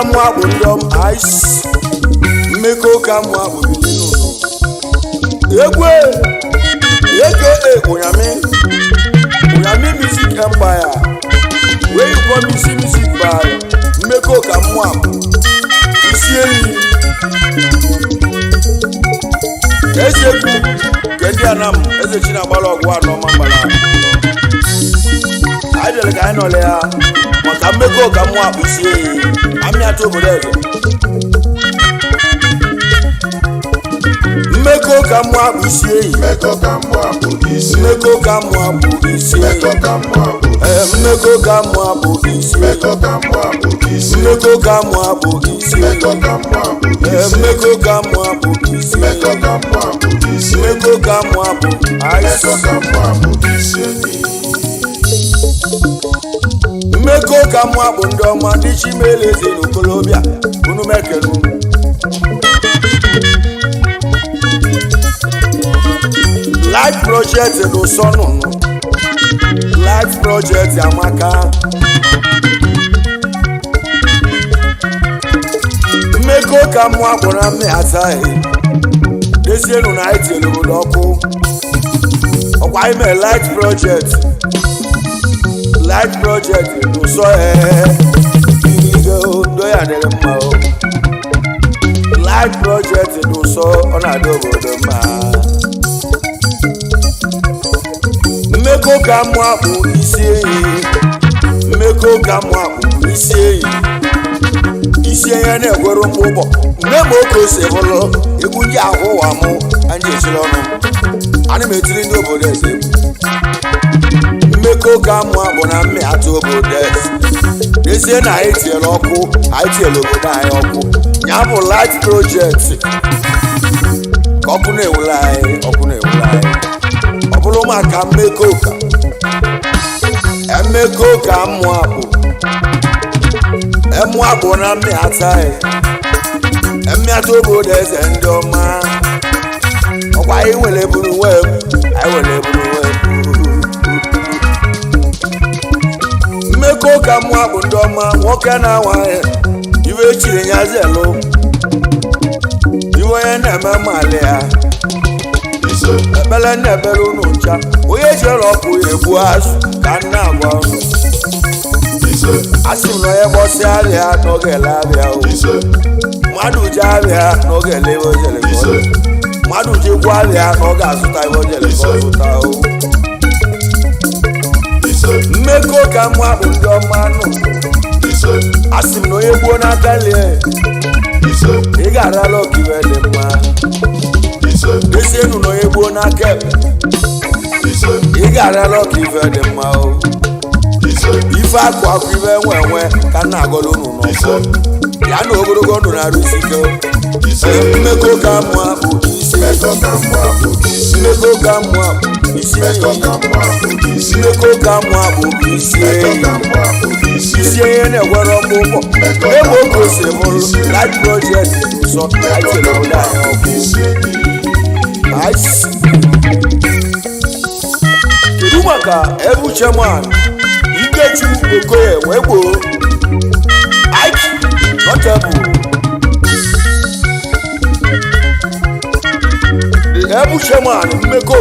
Umuakpu ndom ice Mmeko Umuakpu bilinu Egwu Unyami music empire where you call music by Mmeko Umuakpu isi enyi Egwu kendi anam eze china gbara ọgwụ anọ mambala ajele ka anyị nọle ya maka Mmeko Umuakpu isi enyi amị atụ obodo eze Mmeko Umuakpu isi enyi Mmeko Umuakpu isi Mmeko Umuakpu isi Mmeko Umuakpu Mmeko Umuakpu isi Mmeko Umuakpu isi Mmeko Umuakpu isi Mmeko Umuakpu isi Mmeko Umuakpu isi Mmeko Umuakpu isi Mmeko Umuakpu Mmeko Umuakpu isi Mmeko Umuakpu ndị ọma ndị chimeleze n'okolobịa unu mekelu Life project no sonu Life project amaka Mmeko Umuakpu na mme asaghị desienu na iti elobodo ọkụ ọkwa ime life project no so iligo ndo ya dere mma o life project no so ọ na-adị obodo mma Mmeko Umuakpu isi enyi Mmeko Umuakpu isi enyi isi enyi na-egwero mgbụgbọ mgbe ma oke ose bụlụ egwu ndị ahụ ụwa mụ anyị echiri ọnụ ana m etiri ndị obodo eze egwu Mmeko Umuakpu na mme atụ obodo eze n'ezie na anyị tinyere ọkụ anyị tinyere obodo anyị ọkụ ya bụ light project ka ọkụ na-ewule anyị ọ bụrụ maka Mmeko Umuakpu na mme ataghị atụ obodo eze ndị ọma ọkwa anyị nwere buru web Mmeko Umuakpu ndị ọma nwoke na-anwaghị iwe echiri ya zelu iwe onye na-eme mali ya ekpele na-ebere unu ncha onye jere ọkụ egbu azụ ka nna agwa asị m na onye gbọsị abịa n'oge ele abịa mmadụ ji abịa n'oge ele iwe ojele mmadụ ji gwa abịa na ọ ga-azụta iwe ojele ka ọ zụta Mmeko Umuakpu ndị ọma nụ asị m na onye gbuo n'aka lie ị ga-arala ọkiwe dị mma esienu na onye gbuo n'aka ị ga-arala ọkiwe dị mma o ife akụ ibe nwe ka nna agọla unu n'ọfọ ya na ogologo ndụ na-arụsi ike Mmeko Umuakpu isi Mmeko Umuakpu isi Mmeko Umuakpu isi ihe na-egwere ọkpụkpọ ebe oge ose bụrụ life project nsọ aitele obodo anyị ọkụ kedu maka Egwu chairman Ikechukwu Okoye wee gboo Ike notable the Egwu chairman Mmeko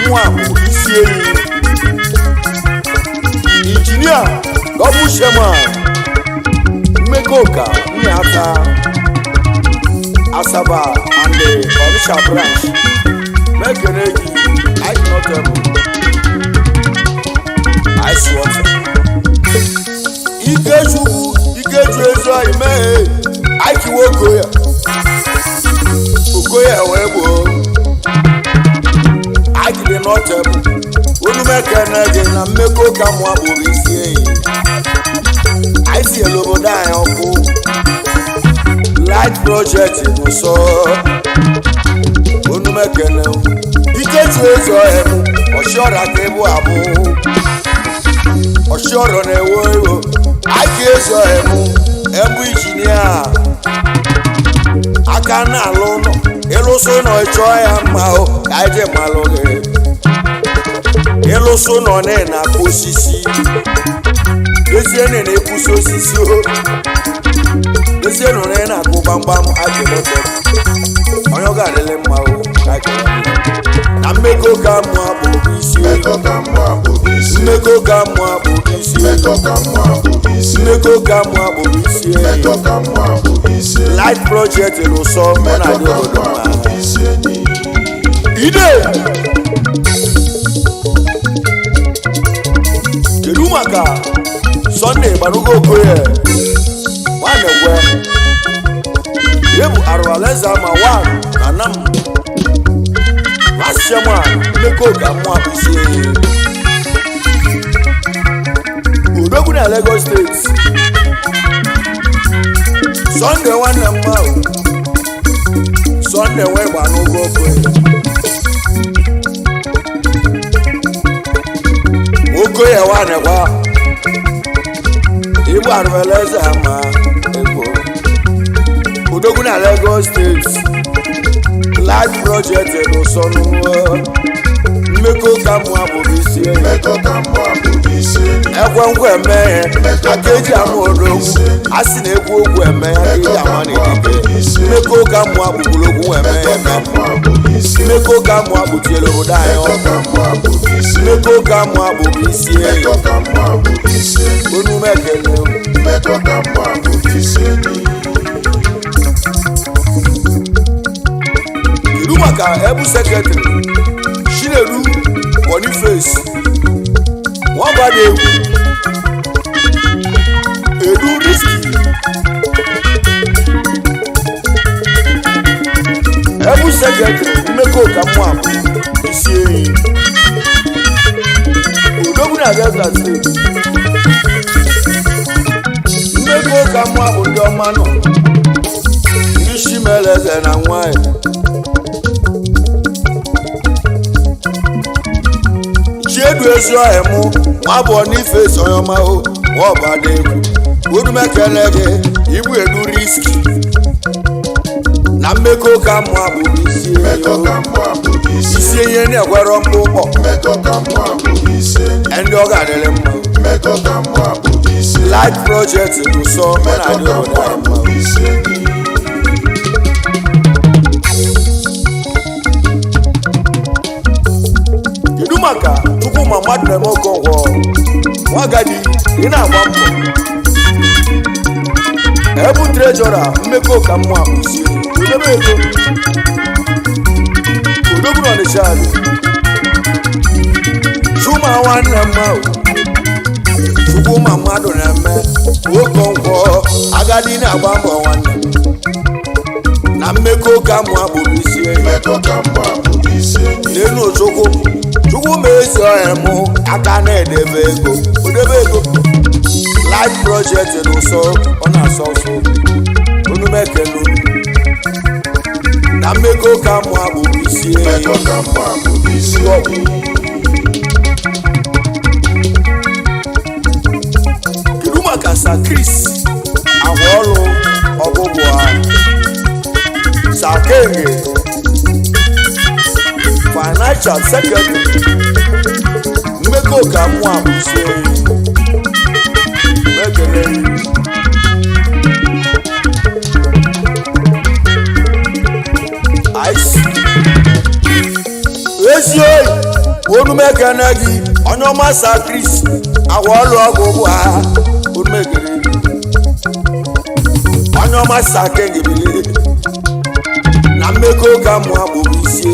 Umuakpu isi enyi engineer double chairman Mmeko Umuakpu Asaba and the Onitsha branch Mekenegi Ike notable ice water Ikechukwu ezu anyị mee Ike Okoye wee gboo Ike dị notable unu mekene gị na Mmeko Umuakpu isi enyi anyị tinyere obodo anyị ọkụ light project n'ụsọ unu mekene Ikechukwu ezu ọhịa ọchịọra ka ebu abụ ọchịọrọ na-ewo ewo Ike ezu ọhịa ebu injinia aka na-alụ ụlọ ịlụsị ụlọ ịchọ ya mma ka anyị ji malụ gị ịlụsụ nọ na-akụ osisi ezie na-ekwusi osisi ezie nọ na-akụ gbamgbam ajụlọtọ onye ọ ga-adịlị mma na mmekọ ka mụ abụ isi mmekọ ka mụ abụ isi mmekọ ka mụ abụ isi light project n'ụsọ mụ na ndị obodo mma ide kedu maka Sunday gbarugo okoye nwanne gwe ye bụ arụaleza ma wan na nam Rashema mmekọ ka mụ abụ isi Odogwu na Lagos State Sunday nwanne mma Sunday wee gbarugo okoye okoye nwanne gwa Igbo arụaleza ma Egwu Odogwu na Lagos State life project n'ụsọ n'ụwa mmekọ ka mụ abụghị isi ekwe eme aka eji ama odogwu a sị na ekwu okwu eme aka eji ama n'edike mmekọ ka mụ abụgburu okwu eme mmekọ ka mụ abụtiela obodo anyị mmekọ ka mụ abụghị isi onume ekele kedu maka ebu sekretari Chinedu Boniface nwabada Edu Risky ebu sekretari mmekọ ka mụ abụ isi eyi Odogwu na Delta State mmekọ ka mụ abụ ndị ọma nọ ndị Chimeleze na nwanyị Chiedu ezu ahụ mụ nwa bụ n'ife sonyoma o nwabada egwu odumekele gị Igbu Edu Risky na mmekọ ka mụ abụ isi ihe na-egwero mkpụkpọ ndị ọ ga-adịrị mma light project n'ụsọ mụ na ndị obodo anyị kedu maka Chukwuma mmadụ na-eme Okonkwo nwagadi ị na-agba mbọ ebu trejọra mmekọ ka mụ abụ isi odebe ego Odogwu na Ọnịcha Chuma nwanne mma Chukwuma mmadụ na-eme Okonkwo agadi na-agba mbọ nwanne na mmekọ ka mụ abụghị isi n'elu Ojukwu Chukwuma ezi ọhịa mụ aka na-edebe ego odebe ego life project n'ụsọ ọ na-asọ ụsọ onumekelu na mmekọ ka mụ abụghị isi kedu maka Sir Chris Agwaọlụ ọgụgụ ha Sir Kenge financial secretary mmekọ ka mụ abụ isi mekele ezi oyi onumekene gị onye ọma Sir Chris Agwaọlụ ọgụgụ ha onumekele onye ọma Sir Kenge bili na mmekọ ka mụ abụghị isi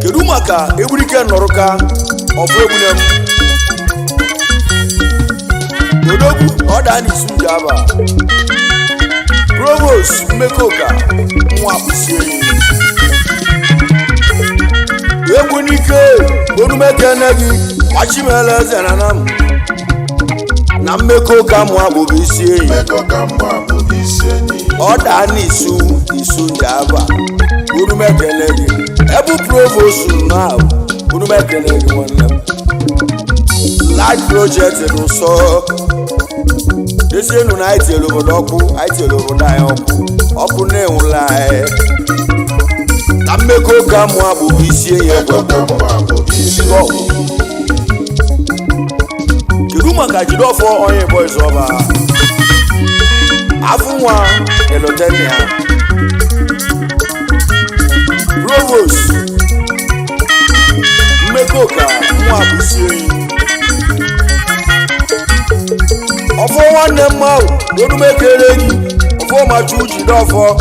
kedu maka Egburike Nọrụka ọbụ egbune m Odogwu ọda n'Izu Jaba Provost mmekọ ka nwa akpụsi egwu n'ike onumekene gị Chimeleze na nam na mmekọ ka mụ abụghị isi ọ daa n'Izu Jaba onumekene gị ebu Provost na onumekene gị nwanne m light project n'ụsọ desienu na anyị tinyere obodo ọkụ anyị tinyere obodo anyị ọkụ na-enwula anyị na mmekọ ka mụ abụghị isi enyi kedu maka Jideofor onye boys ọba afụ nwa elotenia provost mmekọ ka mụ abụ isi enyi ọfọ nwanne mmanwụ onumekere gị ọfọ machu Jideofor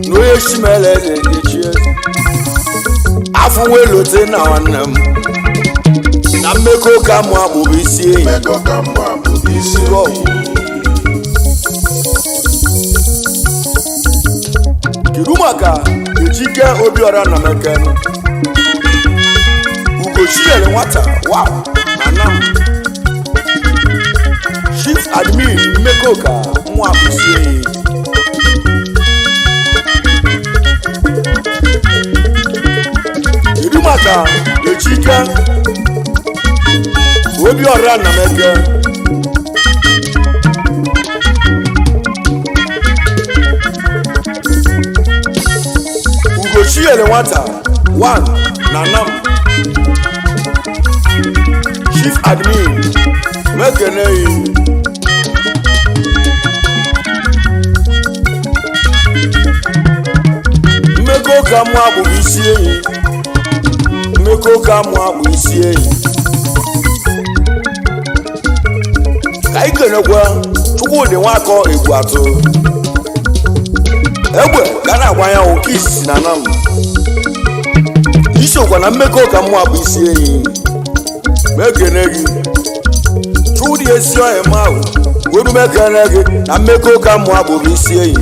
na onye chimele na-echi afọ welote na nwanne m na mmekọ ka mụ abụghị isi enyi kedu maka Ejike Obiora na Mekenu Ugochinyere nwata wow na nam chief admin mmekọ ka mụ abụghị isi enyi kedu maka Ejike Obiora na Mekenu Ugochinyere nwata 1 na nam chief admin mekene mmekọ ka mụ abụghị isi enyi mmekọ ka mụ abụ isi enyi ka anyị kenekwa Chukwudị Nwakọ Egwu atụ egbe ga na-agbanya oke isisi na nam isokwa na mmekọ ka mụ abụ isi enyi mekene gị Chukwudị esi onye mahụ onu mekene gị na mmekọ ka mụ abụghị isi enyi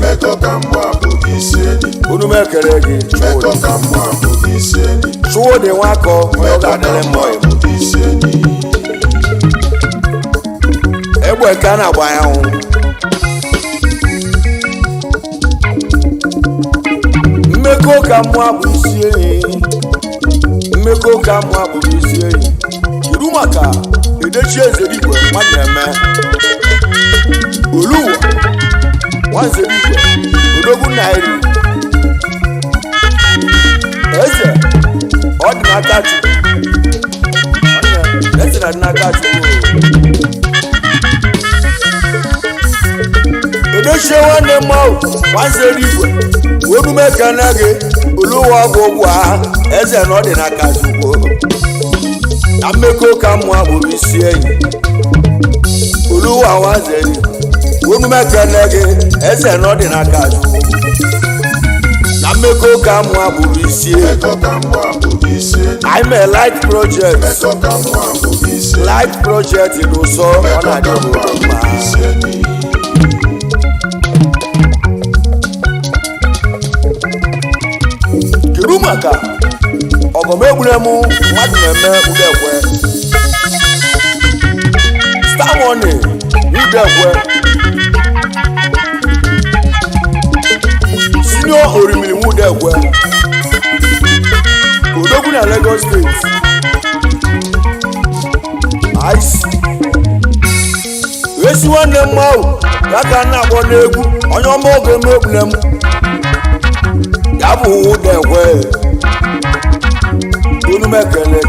onu mekene gị Chukwudị Nwakọ ọ ga-adịrị mma egbe ka na-agbanya mmekọ ka mụ abụ isi enyi mmekọ ka mụ abụghị isi enyi kedu maka Edechi Ezerigwe mmadụ eme Oluwa Nwanzerigwe Odogwu Nairi eze ọ dị n'aka Chukwu Edechi nwanne mmanwụ Nwanzerigwe onumekene gị Oluwa ọgwụgwụ eze na ọ dị n'aka Chukwu na mmekọ ka mụ abụghị isi enyi Oluwa Nwanzerigwe onumekene gị eze na ọ dị n'aka Chukwu na mmekọ ka mụ abụghị isi enyi I'm a light project n'ụsọ ọ na-adị obodo mma kedu maka ọgọmegbunemu mmadụ na-eme Udekwe Star Money Udekwe Senior Orimiri Udekwe Odogwu na Lagos State ice esi nwanne mmanwụ ya ka na-akpọ n'egwu onye ọma oge megbunemu ya bụ Udekwe onu mekele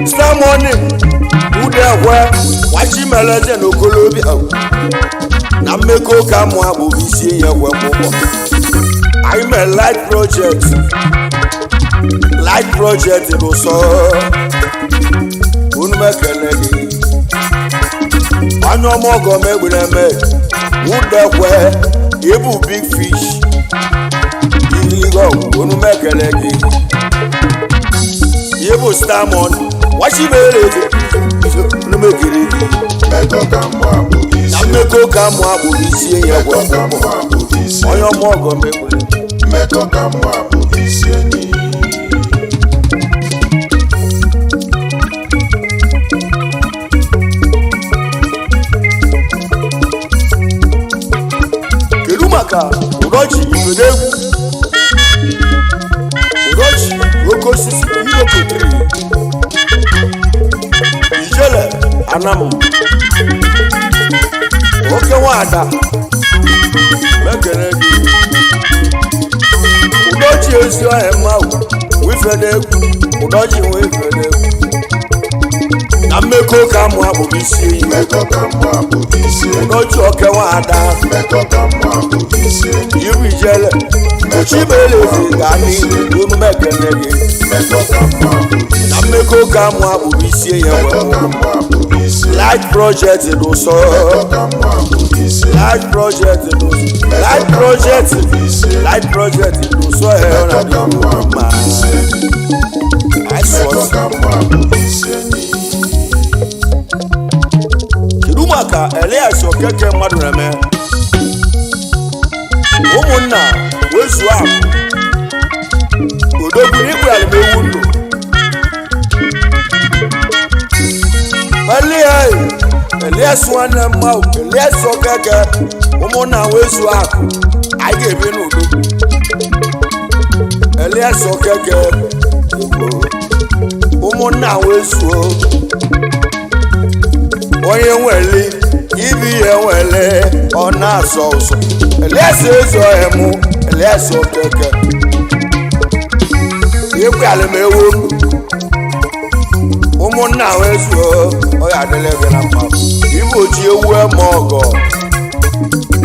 Star Money Udekwe wachimeleze n'okolobịa na mmekọ ka mụ abụghị isi enyi ekwe mụkpọ I'm a light project n'ụsọ onu mekele gị onye ọma ọgọ megbuneme Udekwe ịbụ big fish iligo onu mekele gị ịbụ Star Money wachibere onu mekele gị na mmekọ ka mụ abụghị isi enyi ekwe onye ọma ọgọ megbuneme kedu maka Ugochi Egwu osisi irokotiri ijele anam oke nwada mekere gị udoji ezi ọhịa mmanwụ wifede egwu udoji nwe ifede egwu na mmeko ka mụ akpụrụ isi enyi udoji oke nwada ibu ijele ochibelezi ga n'ihu unu mekere gị na mmeko ka mụ akpụrụ isi enyi light project n'ụsọ light project n'ụsọ ya na dị mma kedu maka Elias Okeke mmadụ na-eme ụmụnna wezuo akụ odogwu n'ikpe alamewu ndụ Elias nwanne mmanwụ Elias Okeke ụmụnna wezuo akụ anyị ga-ebi n'udo Elias Okeke ụmụnna wezuo onye nwere ibi ihe nwere ọ na-asọ ụzọ Elias ezuoghị mụ Elias Okeke ikpe alamewu ụmụnna wezuo ọ ga-adịla gị na mma ibe oji ewu eme ọgọ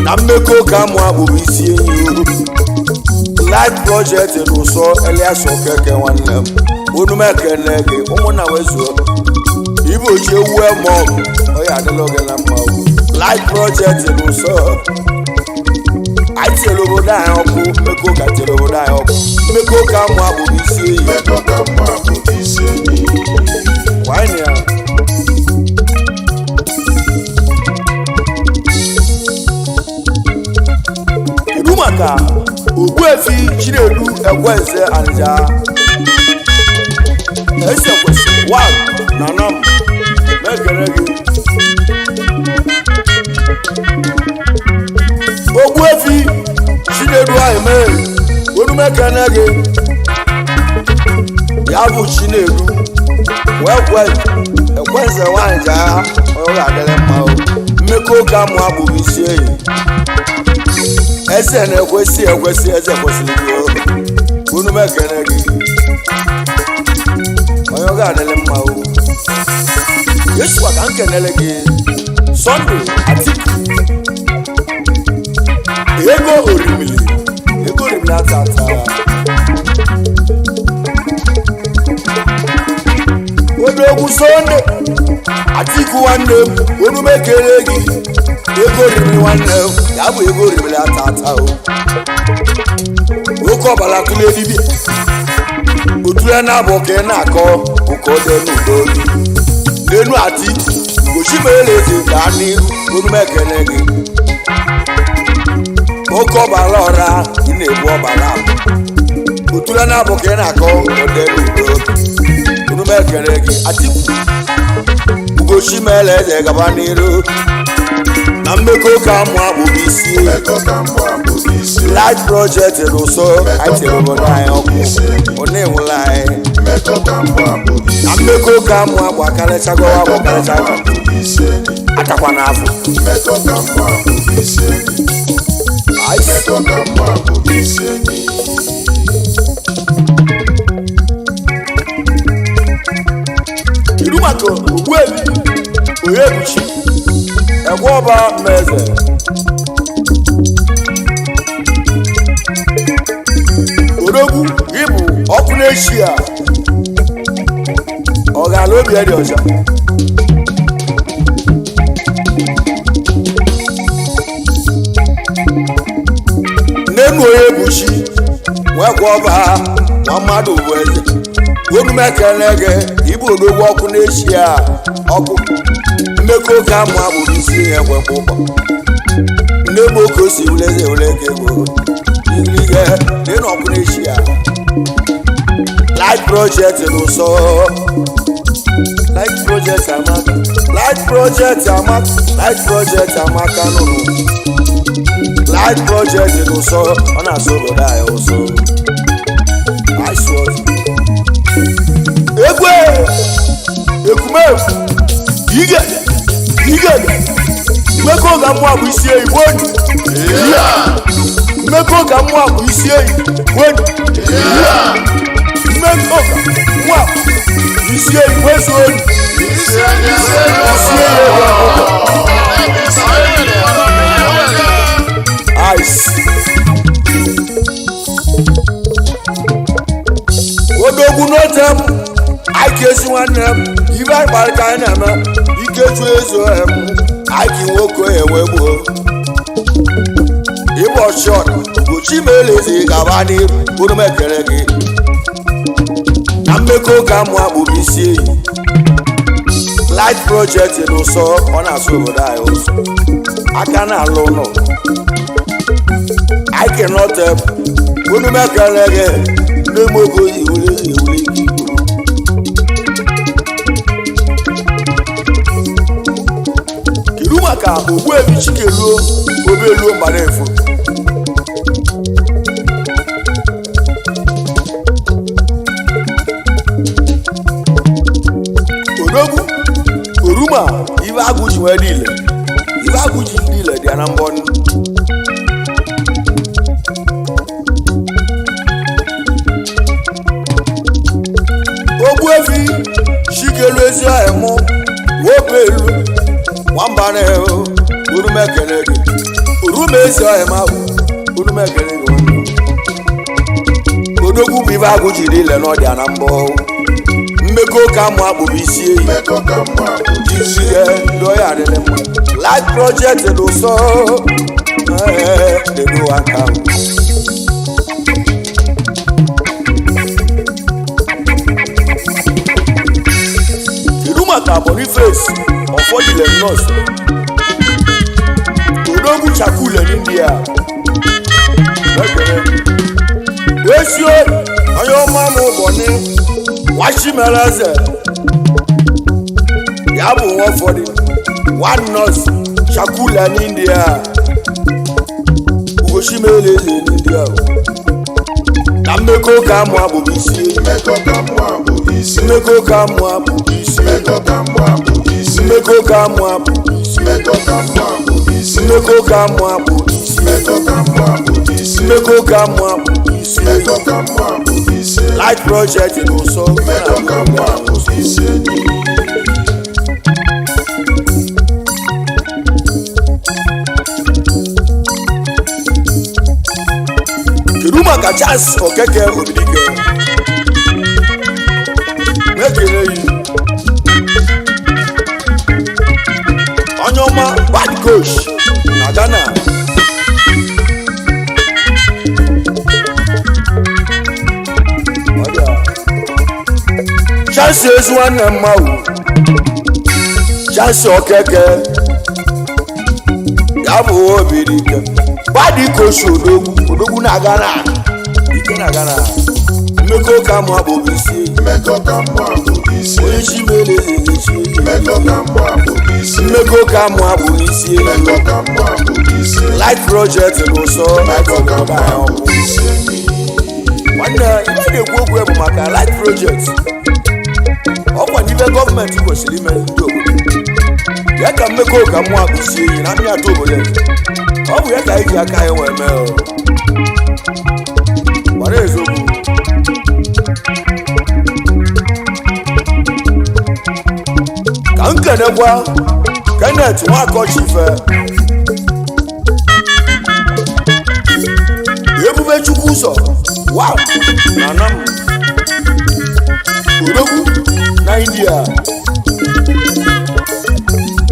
na mmeko ka mụ akpụrụ isi enyi light project n'ụsọ Elias Okeke nwanne m unu m ekene gị ụmụnna wezuo ibe oji ewu eme ọgọ ọ ga-adịla gị na mma light project n'ụsọ anyị tiere obodo anyị ọkụ mmeko ka tiere obodo anyị ọkụ mmeko ka mụ akpụrụ isi enyi wine ya kedu maka Ogbuefi Chinedu Egwueze Anja ese kwesị wan na nam megere gị Ogbuefi Chinedu anyị mee onu mekene gị ya bụ Chinedu Egwueze Anja ọ ga-adịrị mma mmeko ka mụ akpụrụ isi enyi eze na-ekwesị eze kwesịrị gị unu m ekene gị onye ọ ga-adịrị mma esukwa ka m kenele gị Sunday Atiku ego orimili ata odogwu Sunday Atiku nwanne m unu m ekele gị ego orimili nwanne m ya bụ ego orimili ata oke ọbara tụle dibịa otule na-abụ ka ị na-akọ ụka ode n'udo n'enu Atiku gochimeleze gaa n'ihu unu m ekele gị oke ọbara ọra ị na-ebu ọbara otule na-abụ ka ị na-akọ ode n'udo unu m ekele gị Atiku ugochimeleze gaba n'ihu na mmeko ka mụ akpụrụ isi light project n'ụsọ anyị tere obodo anyị ọkụ ọ na-enwela anyị na mmeko ka mụ akpụ akarịchagowa atakwa n'afọ iru maka Ogbuefi Onyebuchi Egwuọba Mmeze odogwu ịbụ ọkụ n'echi a ọ ga-ala obi dị ọcha n'enu Onyebuchi Egwuọba nwa mmadụ bụ eze unu m ekele gị ịbụ odogwu ọkụ n'echi a ọkụ mmeko ka mụ akpụrụ isi ihe gwekwa ụkọ nne m oke osi uleze uleke ego ihe dị n'ọkụ n'echi ya light project n'ụsọ light project amaka nụrụ light project n'ụsọ ọ na-asọ obodo anyị ụsọ Ummeku ige Mmeko ga Umuakpu isi eyi wonu Mmeko ga Umuakpu isi eyi wonu Mmeko ga Umuakpu isi eyi wesu wonu isi eyi ice Odogwu notem Aiki nwannem ibe akparịta na-eme ikechu ezo aiki nwoke ewegbo ịbọ shọt gochi melezi gaba n'iru bụrụ m ekele gị na Mmeko ka Umuakpu bụ isi eyi light project n'ụsọ ọ na-asụ obodo anyị ụzọ aka na-alụ ụlọ aiki notem bụrụ m ekele gị ndị mogo iwule gị maka Ogbuefi Chikeluo Obeluo Mbanefo Odogwu Oruma ibe agụji wee niile ibe agụji niile dị na mbọ Ogbuefi Chikeluo ezi ahụ Obeluo nwamba na-eho urume ekele gị urume ezi ọhịa ma urume ekele gị Odogwu bụ ibe agụ jiri ile n'ọdịa na mbọ Mmeko ka Umuakpu bụ isi eyi isi ya adịrị mma light project n'ụsọ dedo aka kedu maka Boniface Ọfọdụle nọọsụ Odogwu chakule n'India esi onye ọma m ụbọnị Wachimeleze ya bụ nwa ụfọdụ one nọọsụ chakule n'India Ugochimeleze n'India na Mmeko ka Umuakpu bụ isi Mmeko ka Umuakpu bụ isi Mmeko ka Umuakpu bụ isi Mmeko ka Umuakpu bụ isi Mmeko ka Umuakpu Mmeko ka Umuakpu bụ isi Mmeko ka Umuakpu Mmeko ka Umuakpu bụ isi Mmeko ka Umuakpu Mmeko ka Umuakpu bụ isi light project n'ụsọ Mmeko ka Umuakpu bụ isi kedu maka Charles Okeke Obidike mekele yi onye ọma bad coach na Ghana Charles ezi nwanne mmanwụ Charles Okeke ya bụ Obidike bad coach Odogwu na Ghana ike na Ghana Mmeko ka Umuakpu bụ isi Mmeko ka Umuakpu bụ isi onye Chimeleze ga-echi Mmeko ka Umuakpu bụ isi Mmeko ka Umuakpu bụ isi Mmeko ka Umuakpu bụ isi light project n'ụsọ Mmeko ka Umuakpu bụ isi nwanne ibe na-ekwu okwu bụ maka light project ọkwa n'ibe gọọmenti kwesịrị ime ndị obodo ya ka Mmeko ka Umuakpu si eyi na ndị atọ obodo ọ bụ ya ka anyị ji aka anyị wee mee gbara eziokwu ka nkenekwa Kenneth Nwakochife Ebubechukwu ụzọ wow na nam Odogwu na India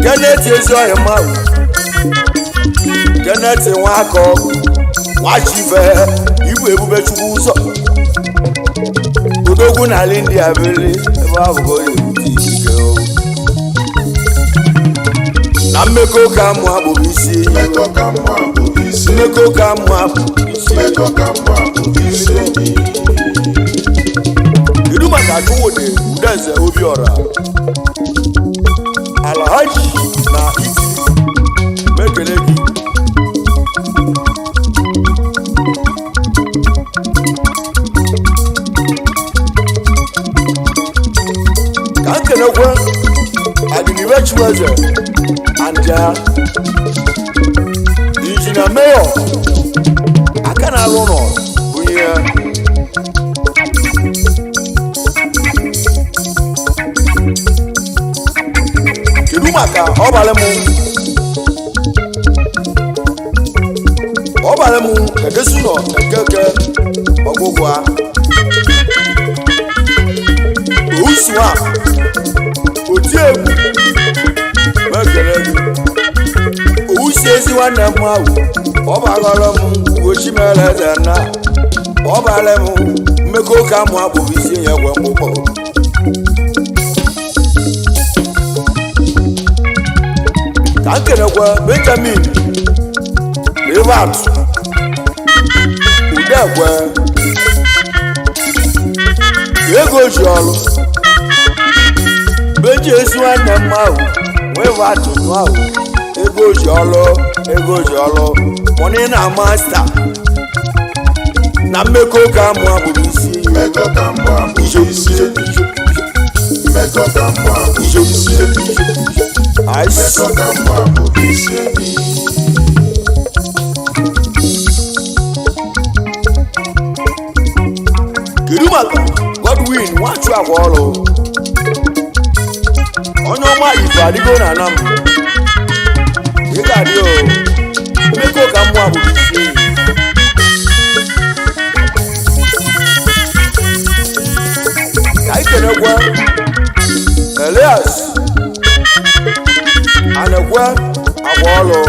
Kenneth Eziohia mmanwụ Kenneth Nwachife ibu Ebubechukwu ụzọ Odogwu na India bere ebe ahụ ebute ikike na Mmeko ka Umuakpu bụ isi Mmeko ka Umuakpu bụ isi Mmeko ka Umuakpu bụ isi Mmeko ka Umuakpu bụ isi kedu maka Chukwudi Udenze Obiora Alhaji na iti mekele gị ka nkenekwe Ezuweze Anja Injinia Mayor aka na-alụ ụlọ bụ ihe kedu maka ọbalị m edesu nọ ekeke ọgwụgwụ a ousuwa oti egwu mekere gị ousi ezi nwanne m ahụ ọ bagara m ugochimere eze na ọ bara m mmekọ ka mụ akpụrụ isi ya gwe mkpụkpọ ka m kelekwa Benjamin Rivat Udekwe ego ji ọrụ beji ezi nwanne m ahụ Rivat ahụ ego ji ọrụ money na master na mmekọ ka mụ akpụrụ isi Mmeko ka mụ akpụrụ isi Mmeko ka mụ akpụrụ isi Mmeko ka mụ akpụrụ isi kedu maka Godwin nwachu agwa ọrụ onye ọma Igbo adịgo na anam ị ga-adị o mmekọ ka mụ akpụrụ isi ka anyị kenekwa Elias anekwe agwa ọrụ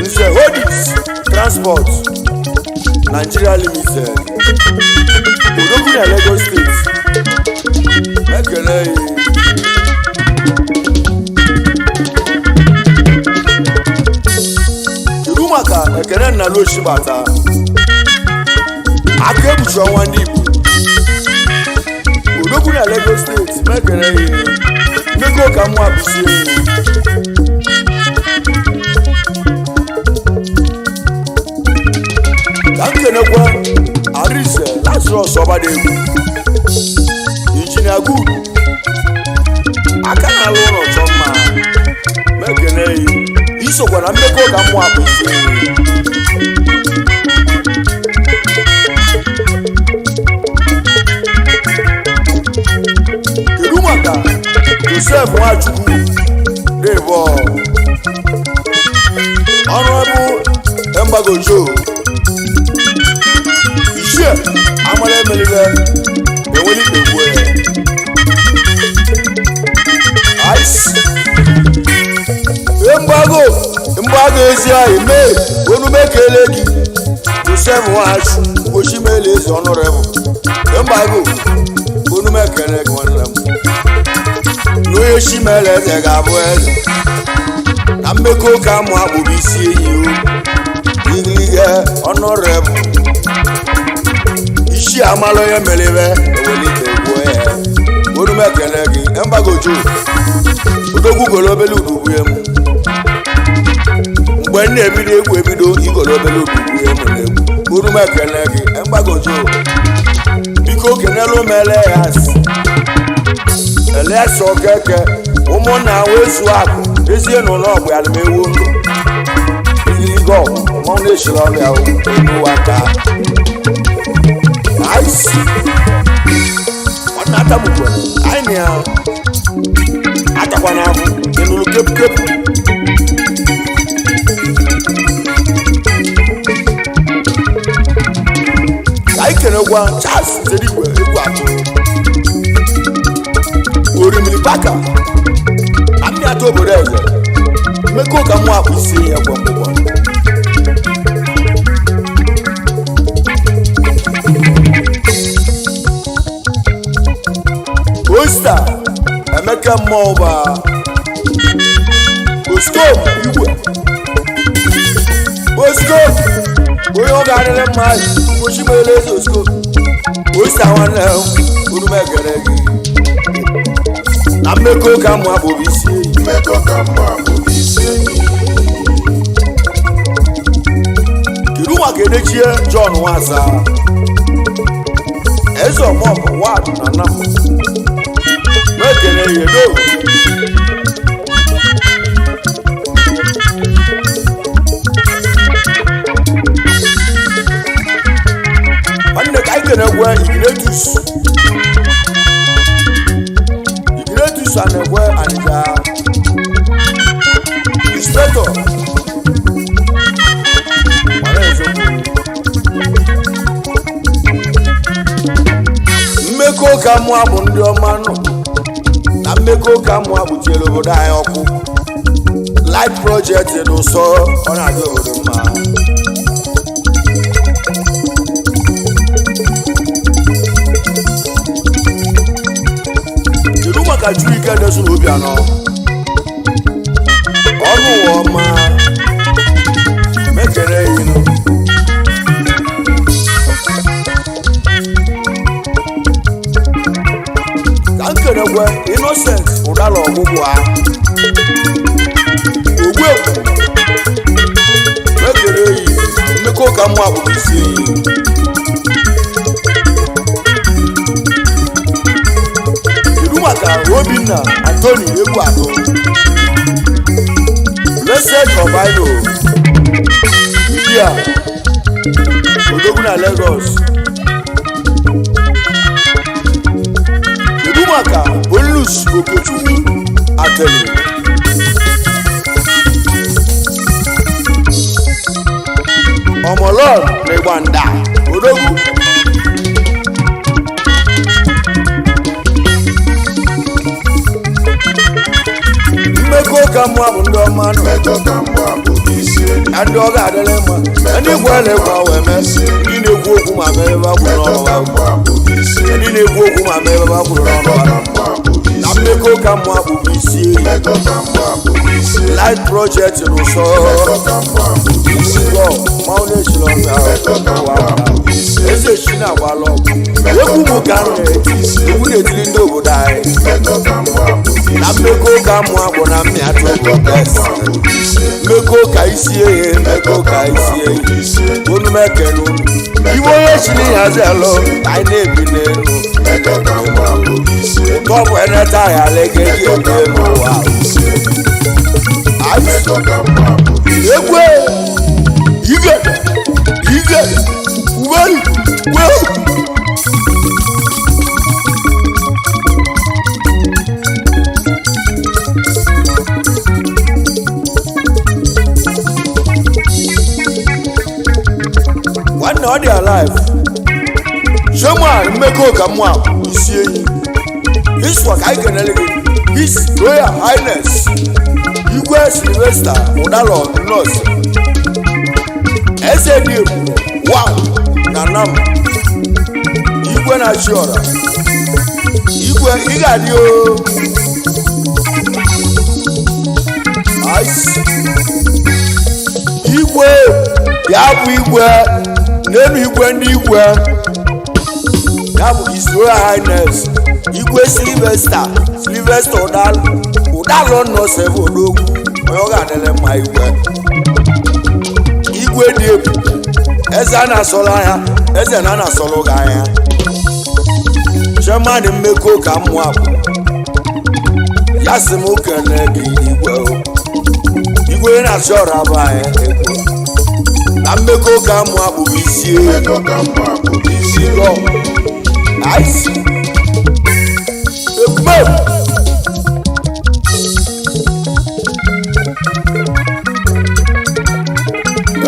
Nze Hodis Transport Nigeria Limited Odogwu na Lagos State ekele kedu maka ekele nna Loshibata aka ebuchi ọnwa ndị Igbo Odogwu na Lagos State mekele mmekọ ka mụ abụsi ka m kenekwa Arise Lazarus Ọbadegwu Injinia Good aka na-alụ ụlọ chọ mma mekele isokwa na mmekọ ka mụ abụsi kedu maka Joseph Nwachukwu Devo Honorable Embagojo Ichie amara emelibe enwere ikpe gbuo ya ice mgbago ezi anyị mee onume kele gị Joseph Nwachukwu Oshimele eze Honorable mgbago onume kele gị nwanne m n'onye Shimele eze ga-abụ eze na mmekọ ka mụ akpụrụ isi eyi ihe Honorable isi amala onye merebe ewelite gbuo ya onume ekele gị Embagojo Odogwu golobele udugbuye m mgbe m na-ebido egwu ebido igolobele udugbuye m n'egwu onume ekele gị Embagojo biko kenelu m Elias Okeke ụmụnna wezu akụ ezie n'ụlọ ọgbụ ya na ewu ndụ igiligo mmanwụ na-eshiri ọrịa ụwa ice nwanne atamukwe anyị na ya atakwa n'abụ enulu kepu anyị kenekwa Charles Zedigwe egwu atụ Orimiri Baka na ndị atọ obodo eze mmekọ ka mụ akpụ isi ya gwa mgbụgbọ Osta Emeka Mmụọba Oskop Igwe Oskop onye ọ ga-adịrị mma Oshimele eze Oskop Osta nwanne onume ekele gị na mmekọ ka mụ akpụrụ isi Mmeko ka mụ akpụrụ isi kedu maka Edechie John Nwasa eze ọmọgọ wad na nam n'ekele ya kenegwe Ignetus anegwe anija inspector Mmeko ka mụ abụ ndị ọma nọ na mmeko ka mụ abụ tiere obodo anyị ọkụ light project n'ụsọ ọ na-adị obodo mma kedu maka juru ike dezu n'obi anọ ọnụ ụwa ọma mekere inu ka nkeregwe innocent ụdala ọgwụgwụ ha ogwegwu mekere eyi mmekọ ka mụ abụghị isi eyi kedu maka Obinna Anthony Egwu atọ blessed Obino India odogwu na Lagos kedu maka Bolus Okochukwu Ateli ọmọlọr na Igbanda odogwu mmekọ ka mụ abụ ndị ọma nọ ndị ọ ga-adịrị mma ndị gwere gwa wee mee ndị na-ekwu okwu ma mee ebe akwụrụ n'ọrụ ndị na-ekwu okwu ma mee ebe akwụrụ n'ọrụ na mmekọ ka mụ abụghị isi light project n'ụsọ eze chi na-agbalụ egwu mụ ka egwu na-etiri ndị obodo anyị na mmekọ ka mụ abụ na mmịatụ mmekọ ka isi ehe mmekọ ka isi ehe unu mekere unu iwe onye chiri nhazi alụ anyị na-ebi n'elu ụtọ bụ eneta ya legeji ebe n'ụwa egwu ige uweri wee nwanne ọ dị alive Shomar mmekọ ka mụ isi enyi iswa ka anyị kenele gị His Royal Highness Igwe Sylvester Udalo Nọọsụ eze dị ebube na nam igwe na-achị ọra igwe ị ga-adị o igwe ya bụ igwe n'elu igwe ndị igwe ya bụ His Royal Highness Igwe Sylvester Udalo Nọọsụ ebe odogwu onye ọ ga-adịrị mma igwe dị ebube eze a na-asọrọ anya eze na na-asọrọ gị anya Chairman mmekọ ka mụ abụ ya sị m kene gị igwe na-achị ọrụ abụ anyị na mmekọ ka mụ abụ isi lọ aisi ebube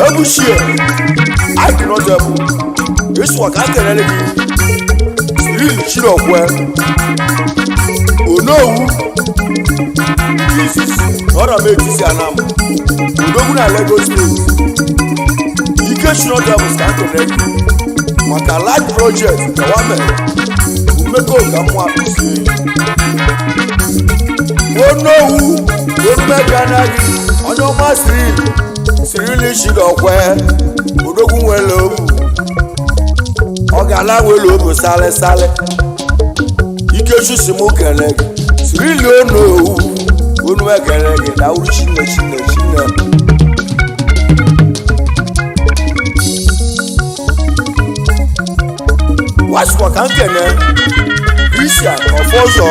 ebushie I cannot help this work I can help you really chirokwe onowu Jesus ọ̀rọ̀ méjì sí anam odogwu na Lagos State ike cannot help us can connect maka large project kawa mere mmekọ ka mụ apụsi onowu onumeka na gị onye ọma sirili chirokwe odogwu nwere obu ọ ga-ala nwere obu sale ikechu si mụ kele gị sirili onowu onu ekele gị na uru chine wasikwa ka nkene Christian ọfọzọ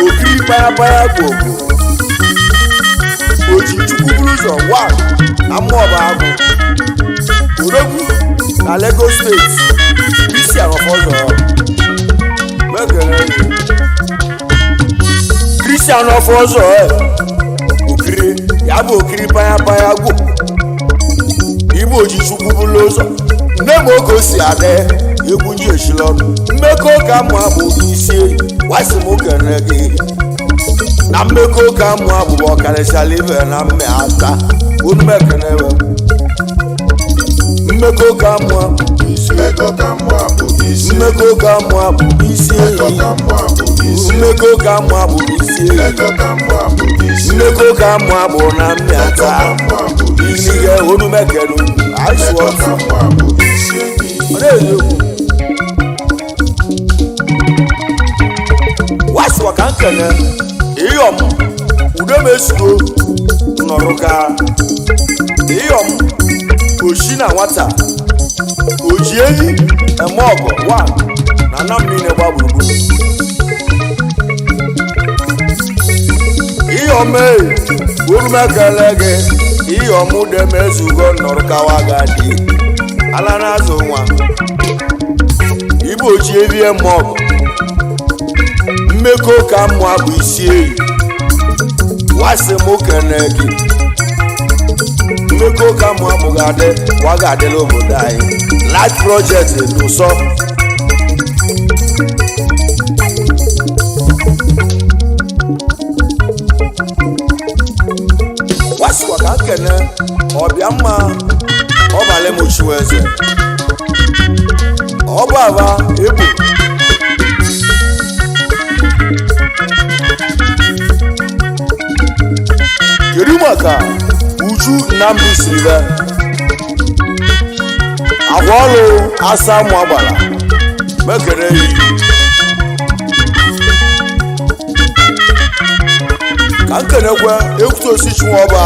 okiri payapaya gbogbo oji chukwu buru ụzọ wa na mmụọba agụ odogwu na Lagos State Christian na n'ọfọ ọzọ okiri ya bụ okiri paya gwu ibu oji chukwu bụlụ ụzọ nne m oge o si adị egwu nji eshila ọnụ mmekọ ka mụ abụ isi wasi m kene gị na mmekọ ka mụ abụ ọkarịchala ibe na mme ata unu m ekene we mmekọ ka mụ abụ Mmeko ka mụ abụ isi mmekọ ka mụ abụ isi mmekọ ka mụ abụ isi mmekọ ka mụ abụ na mme ata ihe unu m ekene aịsụ ọsọ waswa ka nkene iyom udemesugo nọrụka iyom oshi na nwata oji eyi eme ọgọ wa na nam niile gba gburugburu iyom orumekele gị iyom udemezugo nọrụkawa gadi ala na-azụ nwa ibu oji eyi eme ọgọ mmekọ ka mụ abụ isi eyi wasị m kene gị mmekọ ka mụ abụ ga-adịla obodo anyị life project n'ụsọ wasịkwa ka nkene ọbịa mma ọbalị m chiweze ọbaba egbu kedu maka uju nnamdi siribe agwa ọlụ asa mụ agbara mekere yi ka nkenekwe ekwute osichi ọba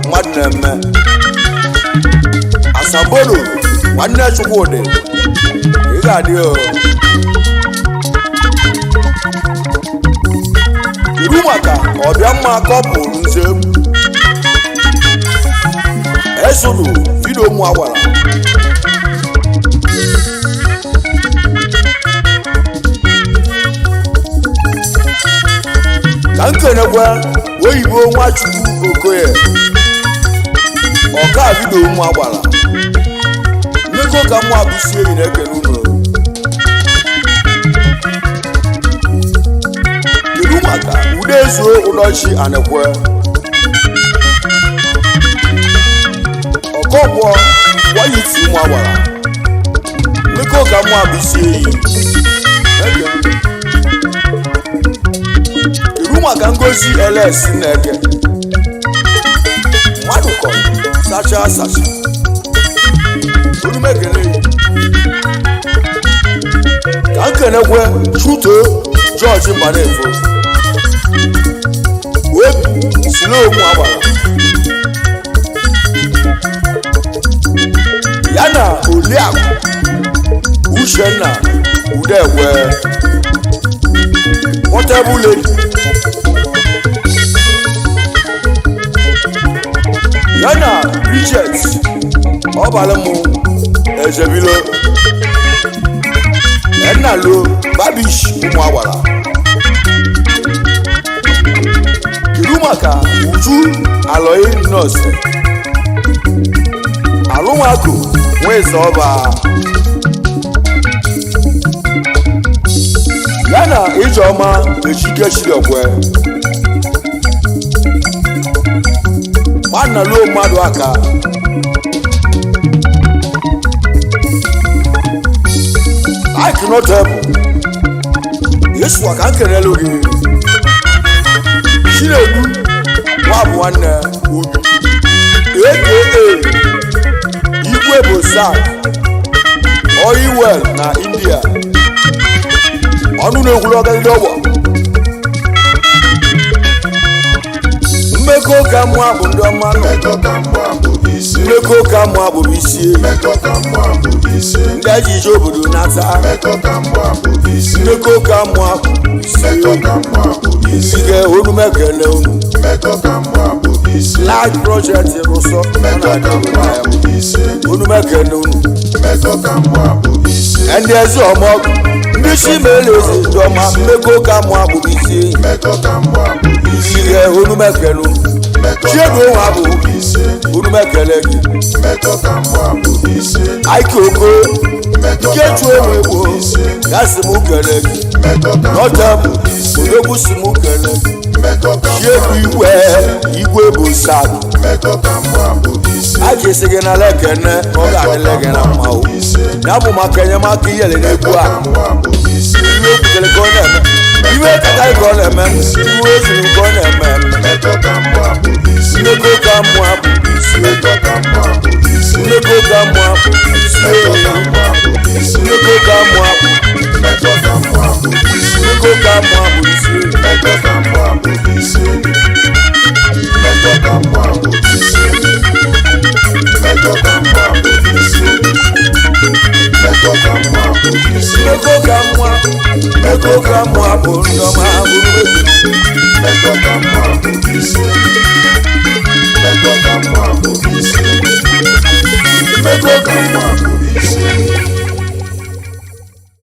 mmadụ na-eme asambodo nwanne chukwudị ị ga-adị kedu maka ọbịa mma kọpụl nze esolu vidio mụ agbara ka nkenekwe oyibo nwachukwu okoye ọka vidio mụ agbara mmekọ ka mụ abụsi enyi na-ekele ụlọ kedu maka ude ezuo ụlọchi anekwe ọkọgwọ kwaliti mụ agbara mmekọ ka mụ abụsi enyi kedu maka ngozi ls na-eke mmadụ kọrọ sacha onumekele ka nkenekwe chuto George Mbanefo webu silo mụ agbara ya na Oliakụ Uchenna Udekwe Portable Lady ya na Bridget ọbalịmụ Ezebilo Enalo Babish ụmụ agbara kedu maka Uju Aloyi nọọsụ Arụmakụ Nweze ọba ya na Ijeọma Ejike Chidokwe gbannaluo mmadụ aka Ike notable Yesua ka nkelelu gị Chinedu nwabụ nwanne Obi aka Igwe Bosak Oyiwel na India ọnụ na-egwuru ọgadị ọgbọ mmekọ ka mụ abụ ndị ọma nọ mmekọ ka mụ abụ isi ndị ejije obodo nata mmekọ ka mụ abụ isi ge onumekele unu large project rụsọ onumekele unu ndị ezi ọmọgụ ndị chimeleze dọma mmeko ka mụ abụrụ isi ihe onumekelu chiedu onwe abụ onumekele gị aike oko ikechu onwe egbo ya si mụ kele gị n'ọcha m odogwu si mụ kele gị chiedu igwe bụ sadụ a ga-esi gị n'ala ekene ọ ga-adịle gị na mma o ya bụ maka enyemaka iyele n'egwu a iwe ekwutere ka ọ na-eme iwe kata ka ọ na-eme iwe ezuru ka ọ na-eme mmeko ka mụ abụ mmeko ka mụ abụ mmeko ka mụ abụ mmeko ka mụ abụ Mmeko ka mụ abụ ndọma abụrụ mmeko ka mụ